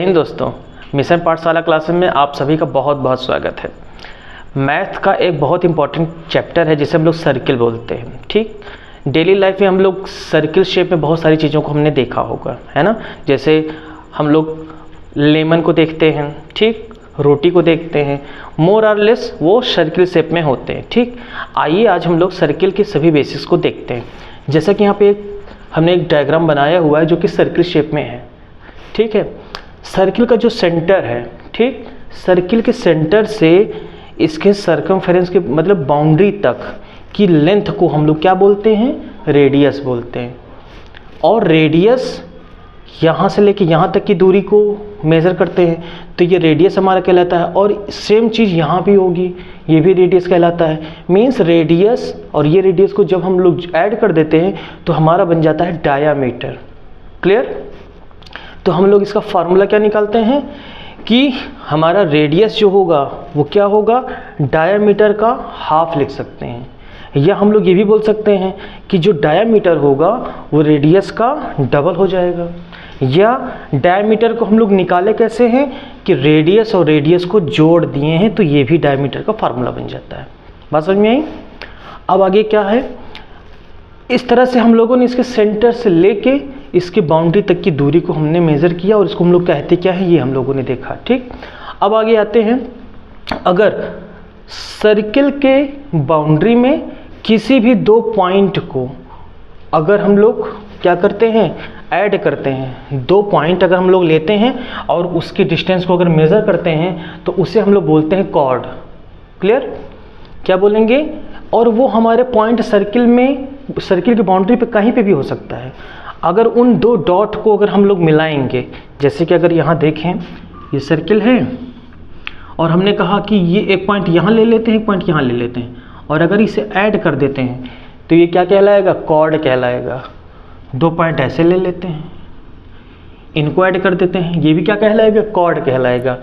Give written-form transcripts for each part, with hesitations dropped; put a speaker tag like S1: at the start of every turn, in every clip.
S1: इन दोस्तों, मिशन पाठशाला क्लासेस में आप सभी का बहुत बहुत स्वागत है। मैथ का एक बहुत इंपॉर्टेंट चैप्टर है जिसे हम लोग सर्किल बोलते हैं। ठीक, डेली लाइफ में हम लोग सर्किल शेप में बहुत सारी चीज़ों को हमने देखा होगा, है ना। जैसे हम लोग लेमन को देखते हैं, ठीक, रोटी को देखते हैं, मोर और लेस वो सर्किल शेप में होते हैं। ठीक, आइए आज हम लोग सर्किल के सभी बेसिस को देखते हैं। जैसा कि यहाँ पे हमने एक डायग्राम बनाया हुआ है जो कि सर्किल शेप में है। ठीक है, सर्किल का जो सेंटर है, ठीक, सर्किल के सेंटर से इसके सर्कमफेरेंस के मतलब बाउंड्री तक की लेंथ को हम लोग क्या बोलते हैं, रेडियस बोलते हैं। और रेडियस यहाँ से लेके यहाँ तक की दूरी को मेज़र करते हैं तो ये रेडियस हमारा कहलाता है। और सेम चीज़ यहाँ भी होगी, ये भी रेडियस कहलाता है। मीन्स रेडियस और ये रेडियस को जब हम लोग ऐड कर देते हैं तो हमारा बन जाता है डायामीटर। क्लियर? तो हम लोग इसका फार्मूला क्या निकालते हैं कि हमारा रेडियस जो होगा वो क्या होगा, डायामीटर का हाफ लिख सकते हैं। या हम लोग ये भी बोल सकते हैं कि जो डायामीटर होगा वो रेडियस का डबल हो जाएगा। या डायामीटर को हम लोग निकाले कैसे हैं कि रेडियस और रेडियस को जोड़ दिए हैं तो ये भी डायामीटर का फार्मूला बन जाता है। बात समझ में आई? अब आगे क्या है, इस तरह से हम लोगों ने इसके सेंटर से लेके इसके बाउंड्री तक की दूरी को हमने मेज़र किया और इसको हम लोग कहते क्या है, ये हम लोगों ने देखा। ठीक, अब आगे आते हैं, अगर सर्किल के बाउंड्री में किसी भी दो पॉइंट को अगर हम लोग क्या करते हैं, ऐड करते हैं, दो पॉइंट अगर हम लोग लेते हैं और उसकी डिस्टेंस को अगर मेज़र करते हैं तो उसे हम लोग बोलते हैं कॉर्ड। क्लियर? क्या बोलेंगे? और वो हमारे पॉइंट सर्किल में, सर्किल की बाउंड्री पे कहीं पे भी हो सकता है। अगर उन दो डॉट को अगर हम लोग मिलाएंगे, जैसे कि अगर यहाँ देखें ये सर्किल है और हमने कहा कि ये एक पॉइंट यहाँ ले लेते हैं, एक पॉइंट यहाँ ले लेते हैं, और अगर इसे ऐड कर देते हैं तो ये क्या कहलाएगा, कॉर्ड कहलाएगा। दो पॉइंट ऐसे ले लेते हैं, इनको ऐड कर देते हैं, ये भी क्या कहलाएगा, कॉर्ड कहलाएगा।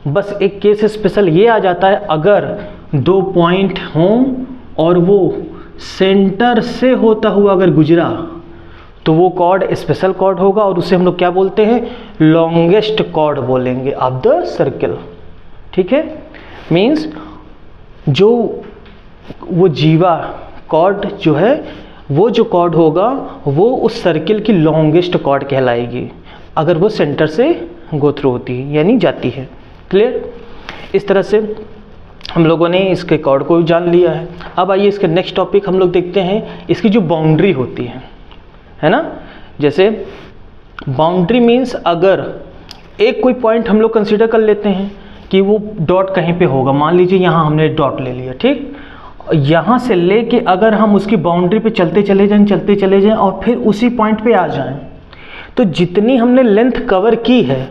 S1: बस एक केस स्पेशल ये आ जाता है, अगर दो पॉइंट हों और वो सेंटर से होता हुआ अगर गुजरा तो वो कॉर्ड स्पेशल कॉर्ड होगा और उसे हम लोग क्या बोलते हैं, लॉन्गेस्ट कॉर्ड बोलेंगे ऑफ द सर्किल। ठीक है, मीन्स जो वो जीवा कॉर्ड जो है, वो जो कॉर्ड होगा वो उस सर्किल की लॉन्गेस्ट कॉर्ड कहलाएगी अगर वो सेंटर से गो थ्रू होती है यानी जाती है। क्लियर? इस तरह से हम लोगों ने इसके कॉर्ड को जान लिया है। अब आइए इसके नेक्स्ट टॉपिक हम लोग देखते हैं, इसकी जो बाउंड्री होती है ना। जैसे बाउंड्री मीन्स अगर एक कोई पॉइंट हम लोग कंसीडर कर लेते हैं कि वो डॉट कहीं पे होगा, मान लीजिए यहाँ हमने डॉट ले लिया। ठीक, यहाँ से लेके अगर हम उसकी बाउंड्री पे चलते चले जाएं और फिर उसी पॉइंट पे आ जाएं तो जितनी हमने लेंथ कवर की है,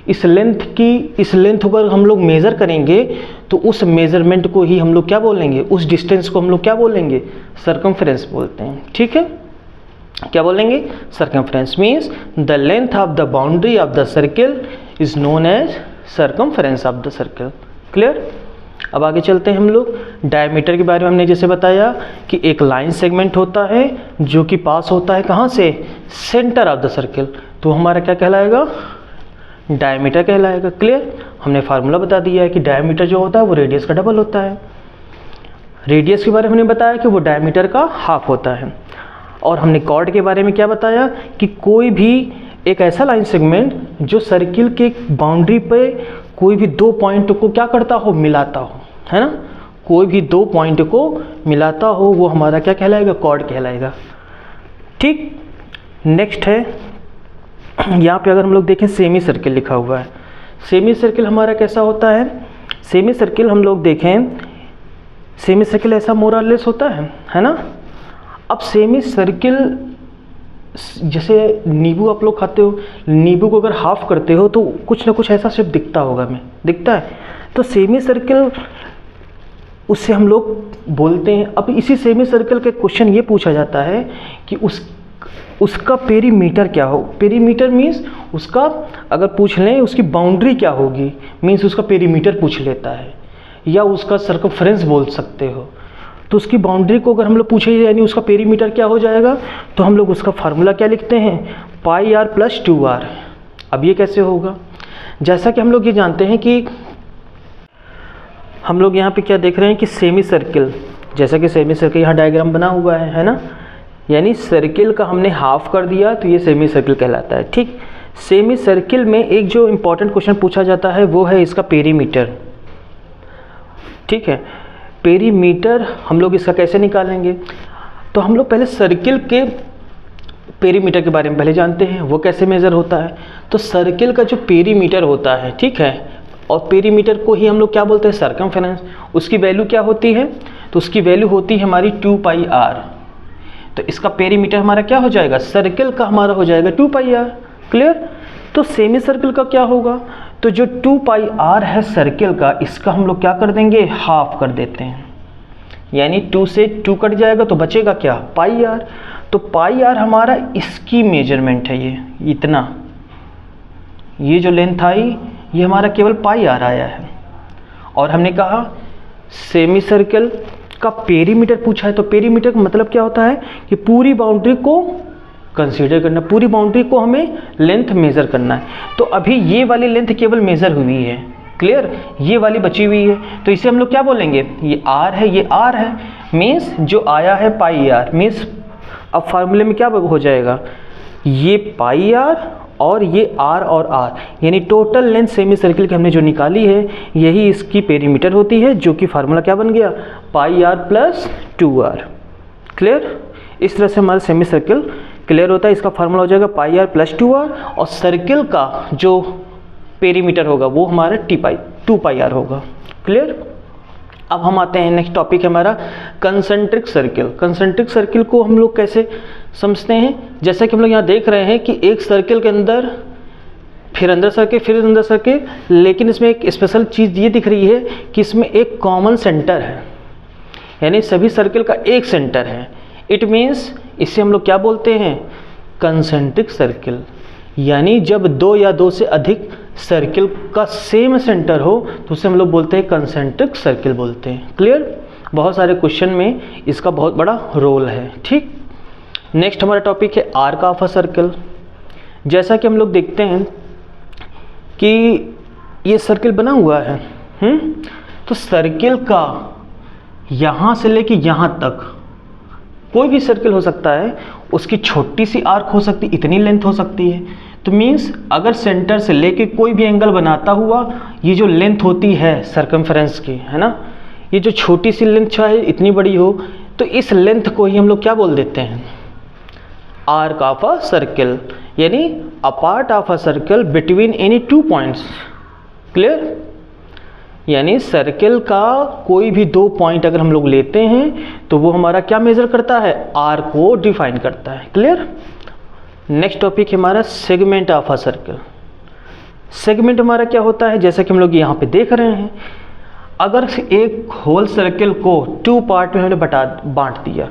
S1: इस लेंथ को अगर हम लोग मेज़र करेंगे तो उस मेज़रमेंट को ही हम लोग क्या बोलेंगे, उस डिस्टेंस को हम लोग क्या बोलेंगे, सर्कमफेरेंस बोलते हैं। ठीक है, क्या बोलेंगे, circumference. Means the length of the boundary of the circle is known as circumference of the circle. Clear? अब आगे चलते हैं हम लोग। डायमीटर के बारे में हमने जैसे बताया कि एक लाइन सेगमेंट होता है जो कि पास होता है कहाँ से, सेंटर ऑफ द सर्किल, तो हमारा क्या कहलाएगा, डायमीटर कहलाएगा। क्लियर? हमने फार्मूला बता दिया है कि डायमीटर जो होता है वो रेडियस का डबल होता है। रेडियस के बारे में हमने बताया कि वो डायमीटर का हाफ होता है। और हमने कॉर्ड के बारे में क्या बताया कि कोई भी एक ऐसा लाइन सेगमेंट जो सर्किल के बाउंड्री पे कोई भी दो पॉइंट को क्या करता हो, मिलाता हो, है ना। कोई भी दो पॉइंट को मिलाता हो वो हमारा क्या कहलाएगा, कॉर्ड कहलाएगा। ठीक, नेक्स्ट है यहाँ पे अगर हम लोग देखें सेमी सर्किल लिखा हुआ है। सेमी सर्किल हमारा कैसा होता है, सेमी सर्किल हम लोग देखें, सेमी सर्किल ऐसा मोर और लेस होता है ना। अब सेमी सर्किल जैसे नींबू आप लोग खाते हो, नींबू को अगर हाफ करते हो तो कुछ ना कुछ ऐसा शेप दिखता होगा, हमें दिखता है। तो सेमी सर्किल उससे हम लोग बोलते हैं। अब इसी सेमी सर्किल के क्वेश्चन ये पूछा जाता है कि उसका पेरीमीटर क्या हो। पेरीमीटर मीन्स उसका अगर पूछ लें उसकी बाउंड्री क्या होगी, मीन्स उसका पेरीमीटर पूछ लेता है, या उसका सर्कमफेरेंस बोल सकते हो। तो उसकी बाउंड्री को अगर हम लोग पूछे यानी उसका पेरीमीटर क्या हो जाएगा, तो हम लोग उसका फार्मूला क्या लिखते हैं, पाई r प्लस 2r। अब ये कैसे होगा, जैसा कि हम लोग ये जानते हैं कि हम लोग यहाँ पे क्या देख रहे हैं कि सेमी सर्किल, जैसा कि सेमी सर्किल यहाँ डायग्राम बना हुआ है ना, यानी सर्किल का हमने हाफ कर दिया तो ये सेमी सर्किल कहलाता है। ठीक, सेमी सर्किल में एक जो इम्पोर्टेंट क्वेश्चन पूछा जाता है वो है इसका पेरीमीटर। ठीक है, पेरीमीटर हम लोग इसका कैसे निकालेंगे, तो हम लोग पहले सर्किल के पेरीमीटर के बारे में पहले जानते हैं, वो कैसे मेज़र होता है। तो सर्किल का जो पेरीमीटर होता है, ठीक है, और पेरीमीटर को ही हम लोग क्या बोलते हैं, सर्कमफेरेंस। उसकी वैल्यू क्या होती है, तो उसकी वैल्यू होती है हमारी 2πr। तो इसका पेरीमीटर हमारा क्या हो जाएगा, सर्किल का हमारा हो जाएगा 2πr। क्लियर। तो सेमी सर्किल का क्या होगा, तो जो 2πr है सर्किल का, इसका हम लोग क्या कर देंगे, हाफ कर देते हैं, यानी 2 से 2 कट जाएगा तो बचेगा क्या, πr। तो πr हमारा इसकी मेजरमेंट है, ये इतना, ये जो लेंथ आई ये हमारा केवल πr आया है। और हमने कहा सेमी सर्किल का पेरीमीटर पूछा है, तो पेरीमीटर का मतलब क्या होता है कि पूरी बाउंड्री को कंसीडर करना, पूरी बाउंड्री को हमें लेंथ मेज़र करना है। तो अभी ये वाली लेंथ केवल मेज़र हुई है, क्लियर, ये वाली बची हुई है, तो इसे हम लोग क्या बोलेंगे, ये r है, ये r है, मीन्स जो आया है πr, मीन्स अब फार्मूले में क्या हो जाएगा, ये πr और ये r और r, यानी टोटल लेंथ सेमी सर्किल की हमने जो निकाली है यही इसकी पेरीमीटर होती है, जो कि फार्मूला क्या बन गया, πr प्लस 2r। क्लियर। इस तरह से हमारा सेमी सर्किल क्लियर होता है। इसका फार्मूला हो जाएगा πr प्लस 2r, और सर्किल का जो पेरीमीटर होगा वो हमारा 2πr होगा। क्लियर। अब हम आते हैं, नेक्स्ट टॉपिक है हमारा कंसेंट्रिक सर्किल। कंसेंट्रिक सर्किल को हम लोग कैसे समझते हैं, जैसा कि हम लोग यहाँ देख रहे हैं कि एक सर्किल के अंदर फिर अंदर सर्किल, फिर अंदर सर्किल, लेकिन इसमें एक स्पेशल चीज़ ये दिख रही है कि इसमें एक कॉमन सेंटर है, यानी सभी सर्किल का एक सेंटर है। इट मीन्स इसे हम लोग क्या बोलते हैं, कंसेंट्रिक सर्किल। यानी जब 2 या 2 से अधिक सर्किल का सेम सेंटर हो तो उसे हम लोग बोलते हैं कंसेंट्रिक सर्किल बोलते हैं। क्लियर। बहुत सारे क्वेश्चन में इसका बहुत बड़ा रोल है। ठीक। नेक्स्ट हमारा टॉपिक है आर्क ऑफ अ सर्किल। जैसा कि हम लोग देखते हैं कि ये सर्किल बना हुआ है, तो सर्किल का यहाँ से लेके यहाँ तक कोई भी सर्किल हो सकता है, उसकी छोटी सी आर्क हो सकती, इतनी लेंथ हो सकती है। तो मीन्स अगर सेंटर से लेके कोई भी एंगल बनाता हुआ ये जो लेंथ होती है सर्कमफेरेंस की, है ना, ये जो छोटी सी लेंथ चाहे इतनी बड़ी हो, तो इस लेंथ को ही हम लोग क्या बोल देते हैं, आर्क ऑफ अ सर्किल, यानी a part of a circle between any 2 points. Clear. यानी सर्किल का कोई भी 2 पॉइंट अगर हम लोग लेते हैं तो वो हमारा क्या मेजर करता है, आर्क को डिफाइन करता है। क्लियर। नेक्स्ट टॉपिक हमारा segment of a circle. Segment हमारा क्या होता है, जैसा कि हम लोग यहाँ पे देख रहे हैं, अगर एक होल सर्किल को 2 पार्ट में हमने बांट दिया,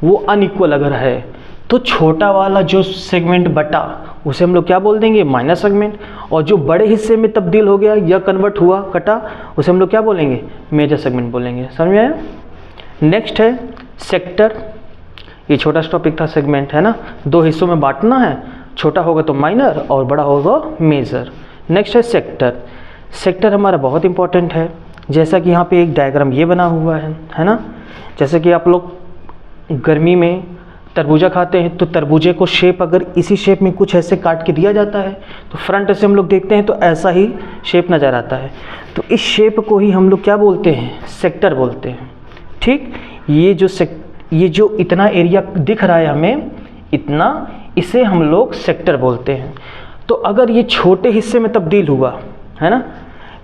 S1: वो अनइक्वल अगर है, तो छोटा वाला जो सेगमेंट बटा उसे हम लोग क्या बोल देंगे, माइनर सेगमेंट, और जो बड़े हिस्से में तब्दील हो गया या कन्वर्ट हुआ, कटा, उसे हम लोग क्या बोलेंगे, मेजर सेगमेंट बोलेंगे। समझ में आया। नेक्स्ट है सेक्टर। ये छोटा सा टॉपिक था, सेगमेंट, है ना, 2 हिस्सों में बांटना है, छोटा होगा तो माइनर और बड़ा होगा मेजर। नेक्स्ट है सेक्टर। सेक्टर हमारा बहुत इंपॉर्टेंट है। जैसा कि यहाँ पे एक डायग्राम ये बना हुआ है ना, जैसे कि आप लोग गर्मी में तरबूजा खाते हैं, तो तरबूजे को शेप अगर इसी शेप में कुछ ऐसे काट के दिया जाता है तो फ्रंट से हम लोग देखते हैं तो ऐसा ही शेप नज़र आता है, तो इस शेप को ही हम लोग क्या बोलते हैं, सेक्टर बोलते हैं। ठीक। ये जो इतना एरिया दिख रहा है हमें, इतना, इसे हम लोग सेक्टर बोलते हैं। तो अगर ये छोटे हिस्से में तब्दील हुआ, है ना,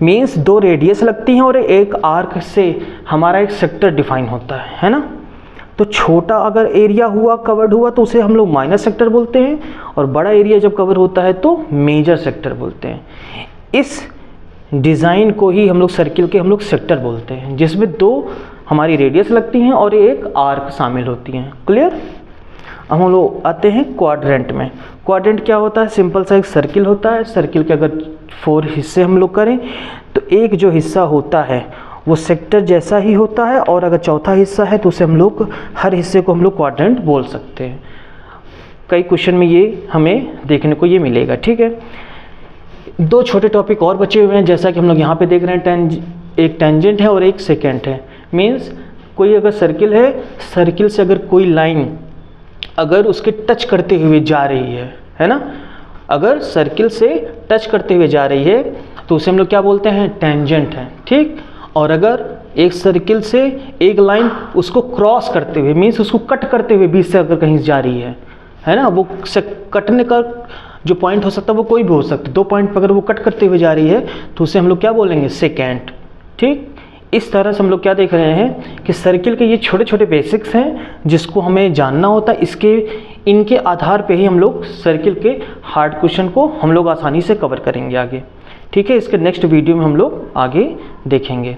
S1: मीन्स 2 रेडियस लगती हैं और एक आर्क से हमारा एक सेक्टर डिफाइन होता है ना। तो छोटा अगर एरिया हुआ, कवर्ड हुआ, तो उसे हम लोग माइनर सेक्टर बोलते हैं, और बड़ा एरिया जब कवर होता है तो मेजर सेक्टर बोलते हैं। इस डिज़ाइन को ही हम लोग सर्किल के हम लोग सेक्टर बोलते हैं, जिसमें 2 हमारी रेडियस लगती हैं और एक आर्क शामिल होती हैं। क्लियर। अब हम लोग आते हैं क्वाड्रेंट में। क्वाड्रेंट क्या होता है, सिंपल सा एक सर्किल होता है। सर्किल के अगर 4 हिस्से हम लोग करें तो एक जो हिस्सा होता है वो सेक्टर जैसा ही होता है, और अगर चौथा हिस्सा है तो उसे हम लोग, हर हिस्से को हम लोग क्वाड्रेंट बोल सकते हैं। कई क्वेश्चन में ये हमें देखने को ये मिलेगा। ठीक है। दो छोटे टॉपिक और बचे हुए हैं, जैसा कि हम लोग यहाँ पे देख रहे हैं, एक टेंजेंट है और एक सेकेंट है। मीन्स कोई अगर सर्किल है, सर्किल से अगर कोई लाइन अगर उसके टच करते हुए जा रही है ना, अगर सर्किल से टच करते हुए जा रही है तो उसे हम लोग क्या बोलते हैं, टेंजेंट है, ठीक। और अगर एक सर्किल से एक लाइन उसको क्रॉस करते हुए, मीन्स उसको कट करते हुए बीच से अगर कहीं जा रही है ना, वो कटने का जो पॉइंट हो सकता है वो कोई भी हो सकता है, 2 पॉइंट पर अगर वो कट करते हुए जा रही है तो उसे हम लोग क्या बोलेंगे, सेकेंड, ठीक। इस तरह से हम लोग क्या देख रहे हैं कि सर्किल के ये छोटे छोटे बेसिक्स हैं जिसको हमें जानना होता है। इनके आधार पे ही हम लोग सर्किल के हार्ड क्वेश्चन को हम लोग आसानी से कवर करेंगे आगे, ठीक है। इसके नेक्स्ट वीडियो में हम लोग आगे देखेंगे।